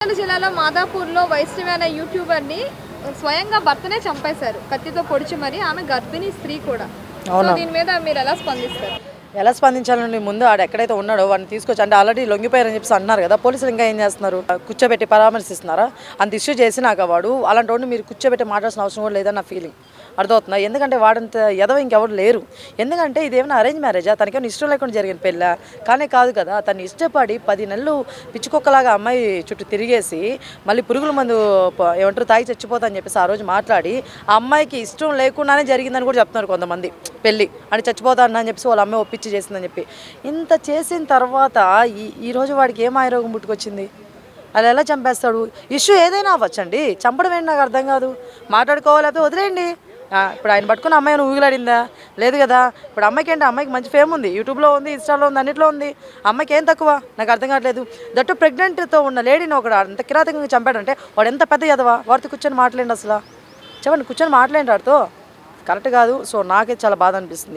కృష్ణా జిల్లాలో మాదాపూర్లో వైష్ణవి అనే యూట్యూబర్ని స్వయంగా భర్తనే చంపేశారు కత్తితో పొడిచి మరి. ఆమె గర్భిణీ స్త్రీ కూడా. సో దీని మీద మీరు ఎలా స్పందిస్తారు? ఎలా స్పందించాలండి? ముందు ఆడ ఎక్కడైతే ఉన్నాడో వాడిని తీసుకొచ్చి, అంటే ఆల్రెడీ లొంగిపోయారని చెప్పేసి అన్నారు కదా, పోలీసులు ఇంకా ఏం చేస్తున్నారు? కూర్చోబెట్టి పరామర్శిస్తున్నారా? అంత ఇష్యూ చేసినాక వాడు అలాంటి వాడిని మీరు కూర్చోబెట్టి మాట్లాడాల్సిన అవసరం కూడా లేదని నా ఫీలింగ్. అర్థమవుతుందా? ఎందుకంటే వాడంత ఎదవ ఇంకెవరు లేరు. ఎందుకంటే ఇదేమైనా అరేంజ్ మ్యారేజా? తనకేమైనా ఇష్టం లేకుండా జరిగిన పెళ్ళ కానీ కాదు కదా. తను ఇష్టపడి 10 నెలలు పిచ్చుకొక్కలాగా అమ్మాయి చుట్టూ తిరిగేసి మళ్ళీ పురుగుల మందు ఏమంటారు తాగి చచ్చిపోతా అని చెప్పేసి ఆ రోజు మాట్లాడి ఆ అమ్మాయికి ఇష్టం లేకుండానే జరిగిందని కూడా చెప్తున్నారు కొంతమంది. పెళ్ళి అని చచ్చిపోతా అని చెప్పేసి వాళ్ళ అమ్మాయి ఒప్పించి చేసిందని చెప్పి ఇంత చేసిన తర్వాత ఈరోజు వాడికి ఏం ఆరోగ్యం పుట్టుకొచ్చింది? అలా ఎలా చంపేస్తాడు? ఇష్యూ ఏదైనా అవ్వచ్చండి, చంపడం ఏంటి నాకు అర్థం కాదు. మాట్లాడుకోవాలి లేకపోతే వదిలేయండి. ఇప్పుడు ఆయన పట్టుకున్న అమ్మాయి ఊగిలాడిందా? లేదు కదా. ఇప్పుడు అమ్మాయికి ఏంటి? అమ్మాయికి మంచి ఫేమ్ ఉంది, యూట్యూబ్లో ఉంది, ఇన్స్టాలో ఉంది, అన్నింటిలో ఉంది. అమ్మాయికి ఏం తక్కువ? నాకు అర్థం కావట్లేదు. దట్టు ప్రెగ్నెంట్తో ఉన్న లేడీని ఒకడు అంత కిరాతకంగా చంపాడంటే వాడు ఎంత పెద్ద ఎదవా? వాడితో కూర్చొని మాట్లాడండి. అసలు చెప్పండి, కూర్చొని మాట్లాడండి వాడితో. కరెక్ట్ కాదు. సో నాకైతే చాలా బాధ అనిపిస్తుంది.